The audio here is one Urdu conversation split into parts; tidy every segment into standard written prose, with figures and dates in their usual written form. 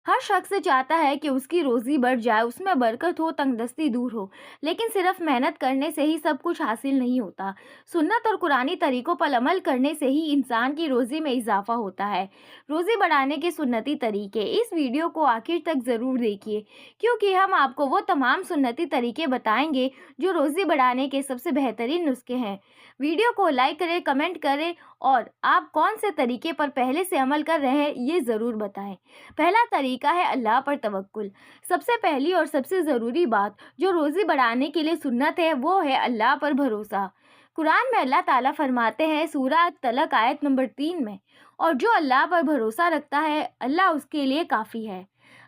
ہر شخص چاہتا ہے کہ اس کی روزی بڑھ جائے، اس میں برکت ہو، تنگ دور ہو، لیکن صرف محنت کرنے سے ہی سب کچھ حاصل نہیں ہوتا۔ سنت اور قرآنی طریقوں پر عمل کرنے سے ہی انسان کی روزی میں اضافہ ہوتا ہے۔ روزی بڑھانے کے سنتی طریقے، اس ویڈیو کو آخر تک ضرور دیکھیے، کیونکہ ہم آپ کو وہ تمام سنتی طریقے بتائیں گے جو روزی بڑھانے کے سب سے بہترین نسخے ہیں۔ ویڈیو کو لائک کریں، کمنٹ کریں اور آپ کون سے طریقے پر پہلے سے عمل کر رہے ہیں یہ ضرور بتائیں۔ پہلا طریقہ ہے اللہ پر توکل۔ سب سے پہلی اور سب سے ضروری بات جو روزی بڑھانے کے لیے سنت ہے وہ ہے اللہ پر بھروسہ۔ قرآن میں اللہ تعالیٰ فرماتے ہیں سورہ طلق آیت نمبر 3 میں، اور جو اللہ پر بھروسہ رکھتا ہے اللہ اس کے لیے کافی ہے۔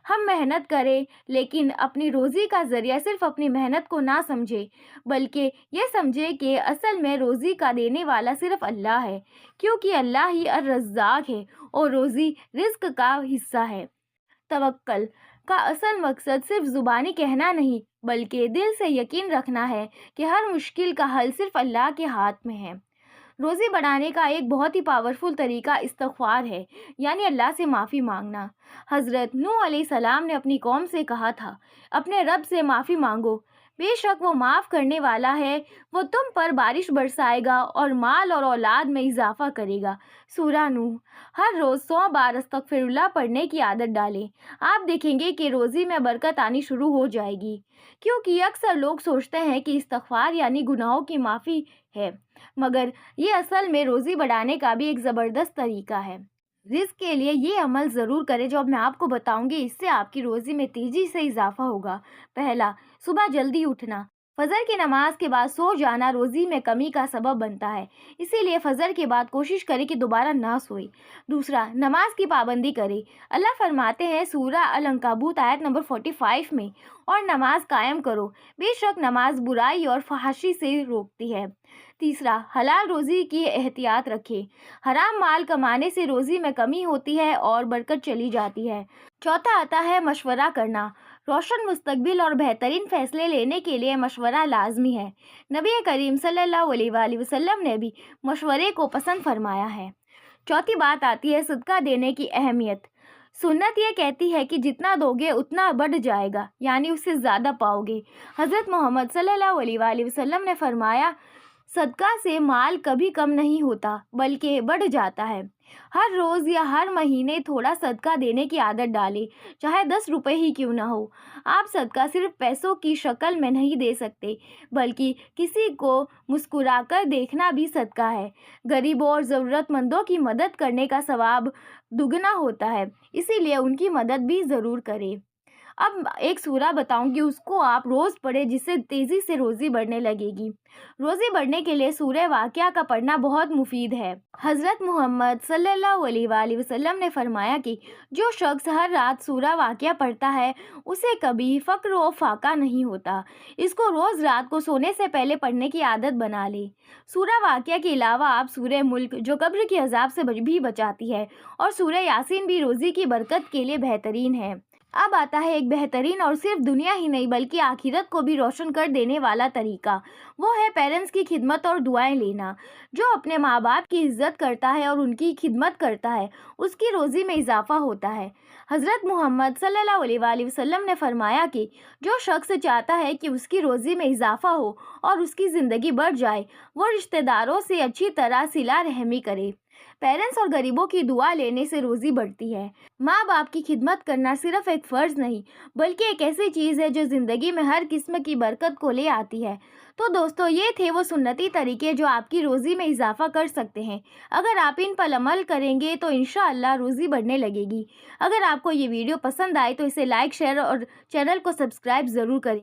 ہم محنت کریں لیکن اپنی روزی کا ذریعہ صرف اپنی محنت کو نہ سمجھے، بلکہ یہ سمجھے کہ اصل میں روزی کا دینے والا صرف اللہ ہے، کیونکہ اللہ ہی الرزاق ہے اور روزی رزق کا حصہ ہے۔ توکل کا اصل مقصد صرف زبانی کہنا نہیں بلکہ دل سے یقین رکھنا ہے کہ ہر مشکل کا حل صرف اللہ کے ہاتھ میں ہے۔ روزی بڑھانے کا ایک بہت ہی پاورفل طریقہ استغفار ہے، یعنی اللہ سے معافی مانگنا۔ حضرت نوح علیہ السلام نے اپنی قوم سے کہا تھا، اپنے رب سے معافی مانگو، بے شک وہ معاف کرنے والا ہے، وہ تم پر بارش برسائے گا اور مال اور اولاد میں اضافہ کرے گا۔ سورہ نوح۔ ہر روز 100 بار استغفر اللہ پڑھنے کی عادت ڈالیں، آپ دیکھیں گے کہ روزی میں برکت آنی شروع ہو جائے گی، کیونکہ اکثر لوگ سوچتے ہیں کہ استغفار یعنی گناہوں کی معافی ہے، مگر یہ اصل میں روزی بڑھانے کا بھی ایک زبردست طریقہ ہے۔ رزق کے لیے یہ عمل ضرور کریں جو اب میں آپ کو بتاؤں گی، اس سے آپ کی روزی میں تیزی سے اضافہ ہوگا۔ پہلا، صبح جلدی اٹھنا۔ فجر کی نماز کے بعد سو جانا روزی میں کمی کا سبب بنتا ہے، اسی لیے فجر کے بعد کوشش کریں کہ دوبارہ نہ سوئیں۔ دوسرا، نماز کی پابندی کریں۔ اللہ فرماتے ہیں سورہ العنکبوت آیت نمبر 45 میں، اور نماز قائم کرو، بے شک نماز برائی اور فحاشی سے روکتی ہے۔ تیسرا، حلال روزی کی احتیاط رکھیں۔ حرام مال کمانے سے روزی میں کمی ہوتی ہے اور برکت چلی جاتی ہے۔ چوتھا آتا ہے مشورہ کرنا۔ روشن مستقبل اور بہترین فیصلے لینے کے لیے مشورہ لازمی ہے۔ نبی کریم صلی اللہ علیہ وآلہ وسلم نے بھی مشورے کو پسند فرمایا ہے۔ چوتھی بات آتی ہے صدقہ دینے کی اہمیت۔ سنت یہ کہتی ہے کہ جتنا دو گے اتنا بڑھ جائے گا، یعنی اس سے زیادہ پاؤ گے۔ حضرت محمد صلی اللہ علیہ وآلہ وسلم نے فرمایا صدقہ سے مال کبھی کم نہیں ہوتا بلکہ بڑھ جاتا ہے۔ ہر روز یا ہر مہینے تھوڑا صدقہ دینے کی عادت ڈالیں، چاہے 10 روپے ہی کیوں نہ ہو۔ آپ صدقہ صرف پیسوں کی شکل میں نہیں دے سکتے، بلکہ کسی کو مسکرا کر دیکھنا بھی صدقہ ہے۔ غریبوں اور ضرورت مندوں کی مدد کرنے کا ثواب دگنا ہوتا ہے، اسی لیے ان کی مدد بھی ضرور کریں۔ اب ایک سورہ بتاؤں گی، اس کو آپ روز پڑھیں جس سے تیزی سے روزی بڑھنے لگے گی۔ روزی بڑھنے کے لیے سورہ واقعہ کا پڑھنا بہت مفید ہے۔ حضرت محمد صلی اللہ علیہ وآلہ وسلم نے فرمایا کہ جو شخص ہر رات سورہ واقعہ پڑھتا ہے اسے کبھی فقر و فاقہ نہیں ہوتا۔ اس کو روز رات کو سونے سے پہلے پڑھنے کی عادت بنا لیں۔ سورہ واقعہ کے علاوہ آپ سورہ ملک جو قبر کے عذاب سے بھی بچاتی ہے، اور سورہ یاسین بھی روزی کی برکت کے لیے بہترین ہے۔ اب آتا ہے ایک بہترین اور صرف دنیا ہی نہیں بلکہ آخرت کو بھی روشن کر دینے والا طریقہ، وہ ہے پیرنٹس کی خدمت اور دعائیں لینا۔ جو اپنے ماں باپ کی عزت کرتا ہے اور ان کی خدمت کرتا ہے اس کی روزی میں اضافہ ہوتا ہے۔ حضرت محمد صلی اللہ علیہ وآلہ وسلم نے فرمایا کہ جو شخص چاہتا ہے کہ اس کی روزی میں اضافہ ہو اور اس کی زندگی بڑھ جائے، وہ رشتہ داروں سے اچھی طرح صلہ رحمی کرے۔ پیرنٹس اور غریبوں کی دعا لینے سے روزی بڑھتی ہے۔ ماں باپ کی خدمت کرنا صرف ایک فرض نہیں بلکہ ایک ایسی چیز ہے جو زندگی میں ہر قسم کی برکت کو لے آتی ہے۔ تو دوستو، یہ تھے وہ سنتی طریقے جو آپ کی روزی میں اضافہ کر سکتے ہیں۔ اگر آپ ان پر عمل کریں گے تو انشاءاللہ روزی بڑھنے لگے گی۔ اگر آپ کو یہ ویڈیو پسند آئے تو اسے لائک، شیئر اور چینل کو سبسکرائب ضرور کریں۔